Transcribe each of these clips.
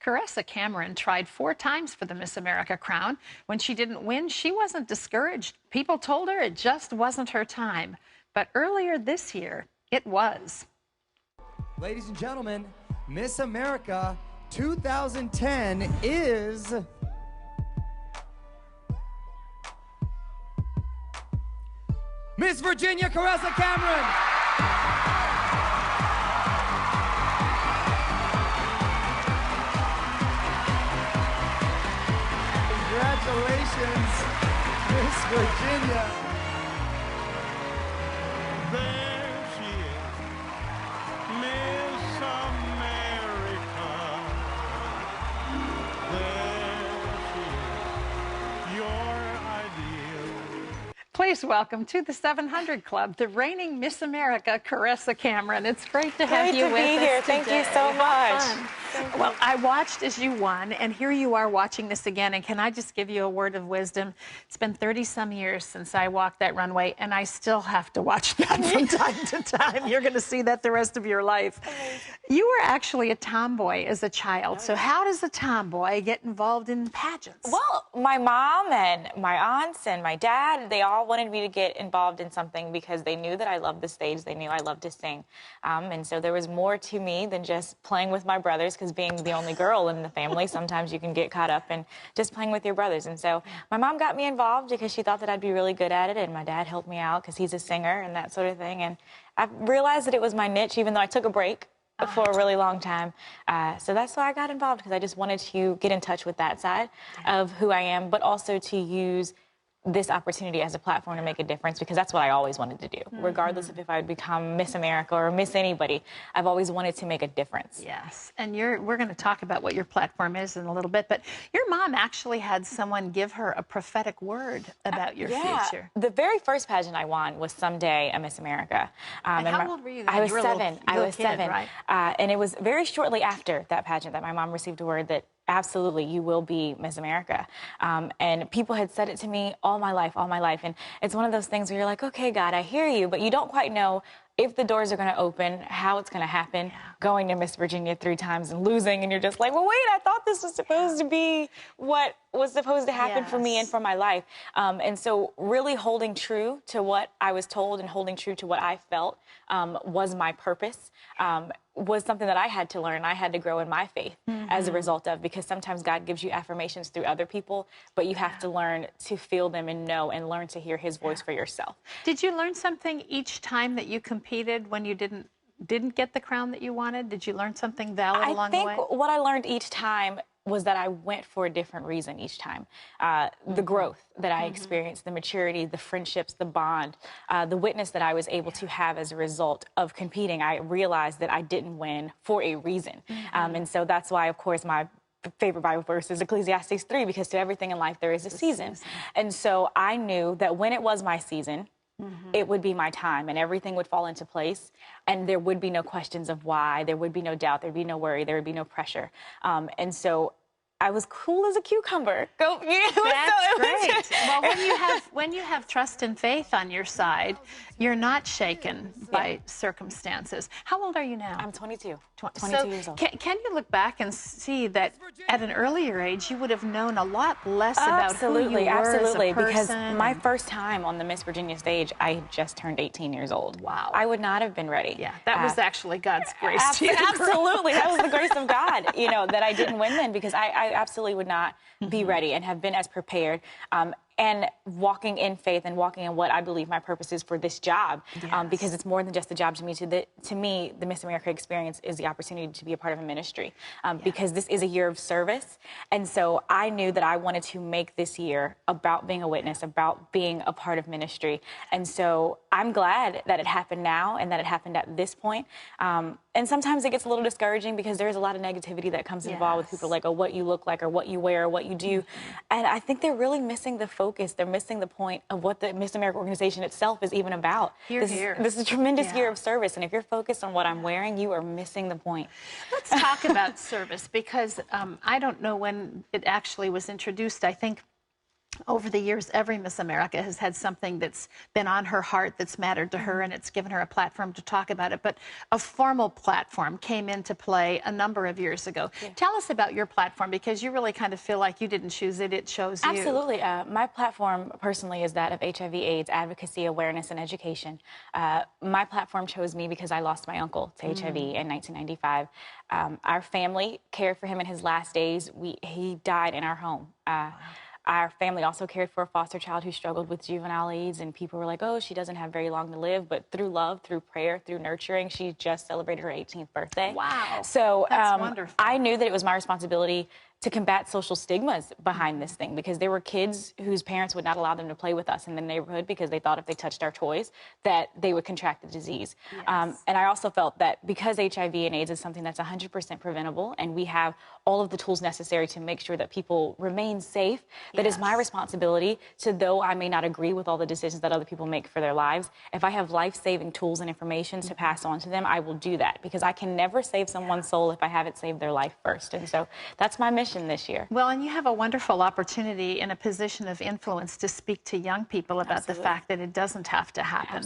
Caressa Cameron tried 4 times for the Miss America crown. When she didn't win, she wasn't discouraged. People told her it just wasn't her time. But earlier this year, it was. Ladies and gentlemen, Miss America 2010 is Miss Virginia Caressa Cameron. Congratulations, Miss Virginia. There she is, Miss America. There she is, your ideal. Please welcome to the 700 Club, the reigning Miss America, Caressa Cameron. It's great to have you with us Great to be here. today. Thank you so much. Well, I watched as you won, and here you are watching this again. And can I just give you a word of wisdom? It's been 30-some years since I walked that runway, and I still have to watch that from time to time. You're going to see that the rest of your life. You were actually a tomboy as a child. So how does a tomboy get involved in pageants? Well, my mom and my aunts and my dad, they all wanted me to get involved in something because they knew that I loved the stage. They knew I loved to sing. And so there was more to me than just playing with my brothers, because being the only girl in the family, sometimes you can get caught up in just playing with your brothers. And so my mom got me involved because she thought that I'd be really good at it, and my dad helped me out because he's a singer and that sort of thing. And I realized that it was my niche, even though I took a break for a really long time. So that's why I got involved, because I just wanted to get in touch with that side of who I am, but also to use this opportunity as a platform to make a difference, because that's what I always wanted to do. Regardless of if I would become Miss America or Miss anybody, I've always wanted to make a difference. Yes, and we're going to talk about what your platform is in a little bit, but your mom actually had someone give her a prophetic word about your future. The very first pageant I won was Someday a Miss America. And how old were you then? I was You were a 7. little I was kid, 7. right? And it was very shortly after that pageant that my mom received a word that absolutely, you will be Miss America. And people had said it to me all my life. And it's one of those things where you're like, okay, God, I hear you, but you don't quite know if the doors are going to open, how it's going to happen, going to Miss Virginia 3 times and losing, and you're just like, well, wait, I thought this was supposed to be what was supposed to happen for me and for my life. And so really holding true to what I was told and holding true to what I felt was my purpose, was something that I had to learn. I had to grow in my faith as a result of, because sometimes God gives you affirmations through other people, but you have to learn to feel them and know and learn to hear his voice for yourself. Did you learn something each time that you competed when you didn't get the crown that you wanted? Did you learn something valid along the way? I think what I learned each time was that I went for a different reason each time. The growth that I experienced, the maturity, the friendships, the bond, the witness that I was able to have as a result of competing. I realized that I didn't win for a reason. And so that's why, of course, my favorite Bible verse is Ecclesiastes 3, because to everything in life there is a season. And so I knew that when it was my season, it would be my time, and everything would fall into place, and there would be no questions of why, there would be no doubt, there'd be no worry, there would be no pressure. And so I was cool as a cucumber. That's great. Well, when you have trust and faith on your side, you're not shaken by circumstances. How old are you now? I'm 22. 22 so years old. Can you look back and see that at an earlier age you would have known a lot less about who you were as a person? Because my first time on the Miss Virginia stage, I had just turned 18 years old. Wow. I would not have been ready. Yeah, that was actually God's grace to you. Absolutely. That was the grace of God, you know, that I didn't win then, because I absolutely would not be ready and have been as prepared. And walking in faith and walking in what I believe my purpose is for this job, because it's more than just a job to me. To me, the Miss America experience is the opportunity to be a part of a ministry, because this is a year of service. And so I knew that I wanted to make this year about being a witness, about being a part of ministry. And so I'm glad that it happened now and that it happened at this point. And sometimes it gets a little discouraging because there's a lot of negativity that comes involved with people like, oh, what you look like or what you wear or what you do. And I think they're really missing the focus. They're missing the point of what the Miss America organization itself is even about. This is a tremendous year of service. And if you're focused on what I'm wearing, you are missing the point. Let's talk about service, because I don't know when it actually was introduced. I think over the years, every Miss America has had something that's been on her heart, that's mattered to her, and it's given her a platform to talk about it. But a formal platform came into play a number of years ago. Yeah. Tell us about your platform, because you really kind of feel like you didn't choose it, it chose you. Absolutely. My platform personally is that of HIV/AIDS advocacy, awareness, and education. My platform chose me because I lost my uncle to HIV in 1995. Our family cared for him in his last days. He died in our home. Our family also cared for a foster child who struggled with juvenile AIDS, and people were like, oh, she doesn't have very long to live. But through love, through prayer, through nurturing, she just celebrated her 18th birthday. Wow. So that's wonderful. I knew that it was my responsibility to combat social stigmas behind this thing, because there were kids whose parents would not allow them to play with us in the neighborhood because they thought if they touched our toys that they would contract the disease. Yes. And I also felt that because HIV and AIDS is something that's 100% preventable, and we have all of the tools necessary to make sure that people remain safe, that is my responsibility to, though I may not agree with all the decisions that other people make for their lives, if I have life-saving tools and information to pass on to them, I will do that, because I can never save someone's soul if I haven't saved their life first. And so that's my mission this year. Well, and you have a wonderful opportunity in a position of influence to speak to young people about the fact that it doesn't have to happen,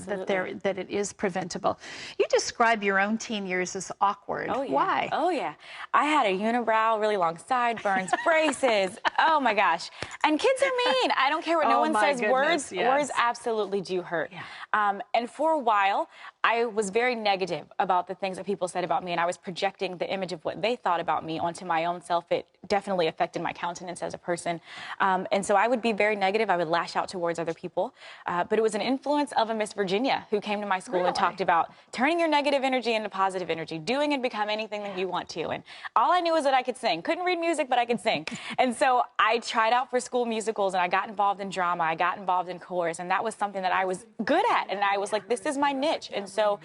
that it is preventable. You describe your own teen years as awkward. Oh, yeah. Why? Oh, yeah. I had a unibrow, really long sideburns, braces. Oh, my gosh. And kids are mean. I don't care what no one says. Goodness, words absolutely do hurt. Yeah. And for a while, I was very negative about the things that people said about me, and I was projecting the image of what they thought about me onto my own self. It definitely affected my countenance as a person. And so I would be very negative. I would lash out towards other people. But it was an influence of a Miss Virginia who came to my school and talked about turning your negative energy into positive energy, doing and become anything that you want to. And all I knew was that I could sing. Couldn't read music, but I could sing. And so I tried out for school musicals, and I got involved in drama. I got involved in chorus, and that was something that I was good at. And I was like, this is my niche. And so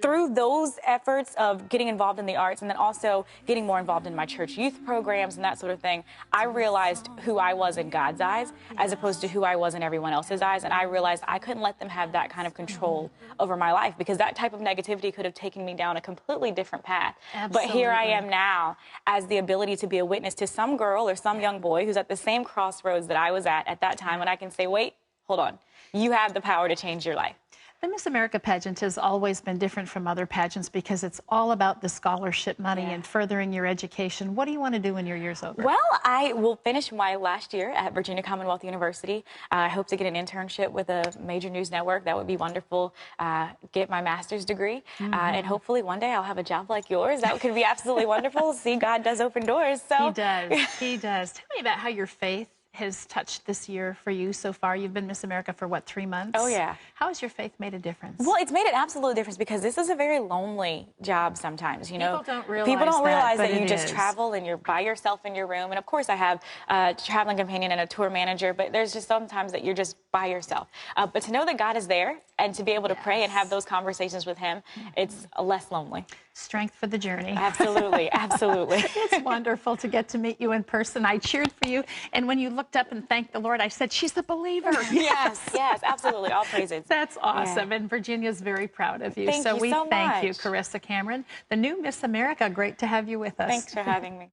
through those efforts of getting involved in the arts, and then also getting more involved in my church youth programs and that sort of thing, I realized who I was in God's eyes as opposed to who I was in everyone else's eyes. And I realized I couldn't let them have that kind of control over my life, because that type of negativity could have taken me down a completely different path. Absolutely. But here I am now as the ability to be a witness to some girl or some young boy who's at the same crossroads that I was at that time, and I can say, wait, hold on. You have the power to change your life. The Miss America pageant has always been different from other pageants because it's all about the scholarship money and furthering your education. What do you want to do when your year's over? Well, I will finish my last year at Virginia Commonwealth University. I hope to get an internship with a major news network. That would be wonderful. Get my master's degree. And hopefully one day I'll have a job like yours. That could be absolutely wonderful. See, God does open doors. So. He does. He does. Tell me about how your faith has touched this year for you so far. You've been Miss America for, what, 3 months? Oh, yeah. How has your faith made a difference? Well, it's made an absolute difference, because this is a very lonely job sometimes. You know, people don't realize that you just travel and you're by yourself in your room. And of course, I have a traveling companion and a tour manager, but there's just sometimes that you're just by yourself. But to know that God is there and to be able to pray and have those conversations with Him, it's less lonely. Strength for the journey. Absolutely, absolutely. It's wonderful to get to meet you in person. I cheered for you, and when you looked up and thanked the Lord, I said, she's a believer. Yes, absolutely. All praises. That's awesome, and Virginia's very proud of you. Thank you so we thank much. you, Caressa Cameron, the new Miss America. Great to have you with us. Thanks for having me.